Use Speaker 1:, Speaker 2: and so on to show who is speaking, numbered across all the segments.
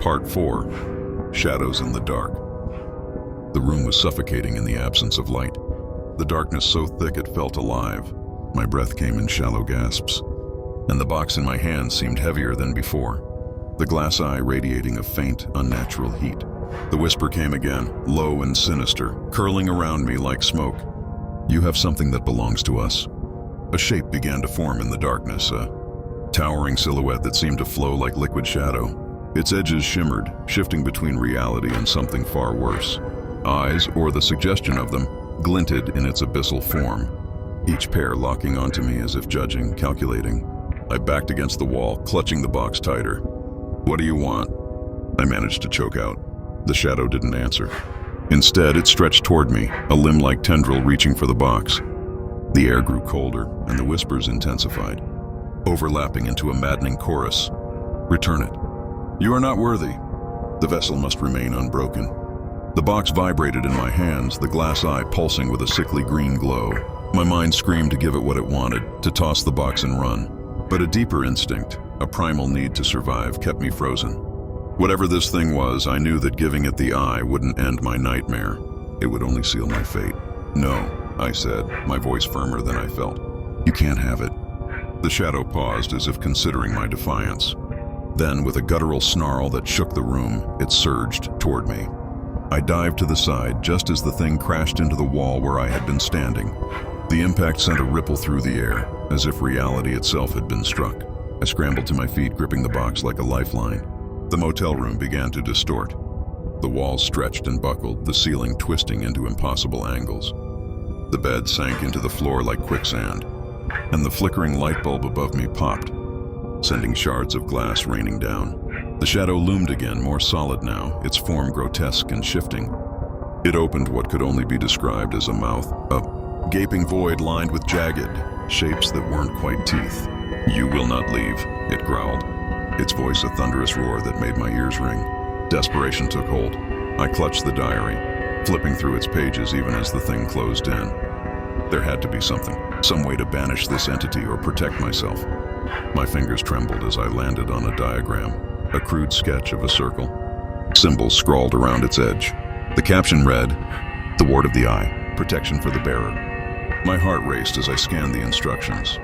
Speaker 1: Part 4. Shadows in the Dark. The room was suffocating in the absence of light. The darkness so thick it felt alive. My breath came in shallow gasps, and the box in my hand seemed heavier than before, the glass eye radiating a faint, unnatural heat. The whisper came again, low and sinister, curling around me like smoke. "You have something that belongs to us." A shape began to form in the darkness, a towering silhouette that seemed to flow like liquid shadow. Its edges shimmered, shifting between reality and something far worse. Eyes, or the suggestion of them, glinted in its abyssal form, each pair locking onto me as if judging, calculating. I backed against the wall, clutching the box tighter. "What do you want?" I managed to choke out. The shadow didn't answer. Instead, it stretched toward me, a limb-like tendril reaching for the box. The air grew colder, and the whispers intensified, overlapping into a maddening chorus. "Return it. You are not worthy. The vessel must remain unbroken." The box vibrated in my hands, the glass eye pulsing with a sickly green glow. My mind screamed to give it what it wanted, to toss the box and run. But a deeper instinct, a primal need to survive, kept me frozen. Whatever this thing was, I knew that giving it the eye wouldn't end my nightmare. It would only seal my fate. "No," I said, my voice firmer than I felt. "You can't have it." The shadow paused as if considering my defiance. Then, with a guttural snarl that shook the room, it surged toward me. I dived to the side just as the thing crashed into the wall where I had been standing. The impact sent a ripple through the air, as if reality itself had been struck. I scrambled to my feet, gripping the box like a lifeline. The motel room began to distort. The walls stretched and buckled, the ceiling twisting into impossible angles. The bed sank into the floor like quicksand, and the flickering light bulb above me popped, sending shards of glass raining down. The shadow loomed again, more solid now, its form grotesque and shifting. It opened what could only be described as a mouth, a gaping void lined with jagged shapes that weren't quite teeth. "You will not leave," it growled, its voice a thunderous roar that made my ears ring. Desperation took hold. I clutched the diary, flipping through its pages even as the thing closed in. There had to be something, some way to banish this entity or protect myself. My fingers trembled as I landed on a diagram, a crude sketch of a circle. Symbols scrawled around its edge. The caption read, "The ward of the eye, protection for the bearer." My heart raced as I scanned the instructions.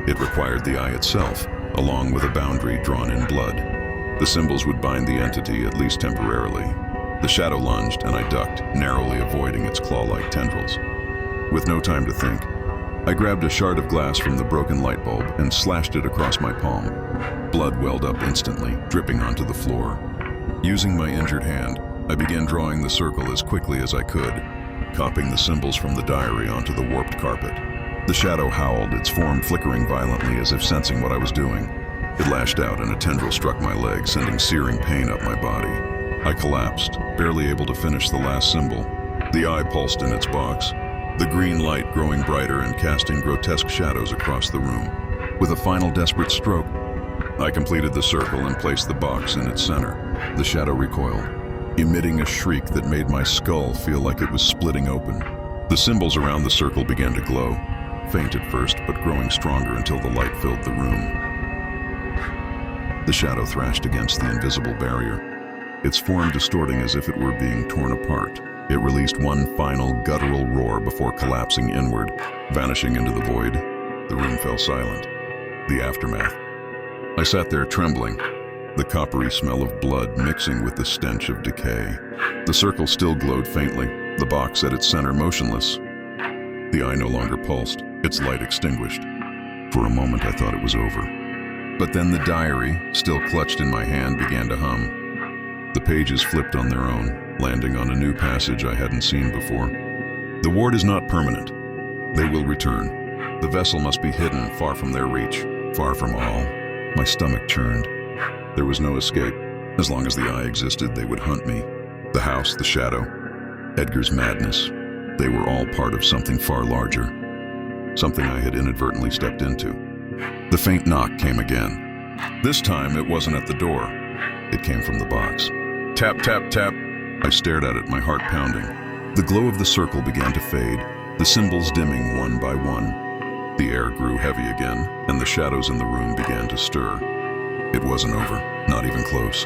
Speaker 1: It required the eye itself, along with a boundary drawn in blood. The symbols would bind the entity, at least temporarily. The shadow lunged, and I ducked, narrowly avoiding its claw-like tendrils. With no time to think, I grabbed a shard of glass from the broken light bulb and slashed it across my palm. Blood welled up instantly, dripping onto the floor. Using my injured hand, I began drawing the circle as quickly as I could, copying the symbols from the diary onto the warped carpet. The shadow howled, its form flickering violently as if sensing what I was doing. It lashed out and a tendril struck my leg, sending searing pain up my body. I collapsed, barely able to finish the last symbol. The eye pulsed in its box, the green light growing brighter and casting grotesque shadows across the room. With a final desperate stroke, I completed the circle and placed the box in its center. The shadow recoiled, emitting a shriek that made my skull feel like it was splitting open. The symbols around the circle began to glow, faint at first, but growing stronger until the light filled the room. The shadow thrashed against the invisible barrier, its form distorting as if it were being torn apart. It released one final guttural roar before collapsing inward, vanishing into the void. The room fell silent. The aftermath. I sat there trembling, the coppery smell of blood mixing with the stench of decay. The circle still glowed faintly, the box at its center motionless. The eye no longer pulsed, its light extinguished. For a moment I thought it was over. But then the diary, still clutched in my hand, began to hum. The pages flipped on their own, landing on a new passage I hadn't seen before. "The ward is not permanent. They will return. The vessel must be hidden, far from their reach, far from all." My stomach churned. There was no escape. As long as the eye existed, they would hunt me. The house, the shadow, Edgar's madness. They were all part of something far larger. Something I had inadvertently stepped into. The faint knock came again. This time it wasn't at the door. It came from the box. Tap, tap, tap. I stared at it, my heart pounding. The glow of the circle began to fade, the symbols dimming one by one. The air grew heavy again, and the shadows in the room began to stir. It wasn't over, not even close.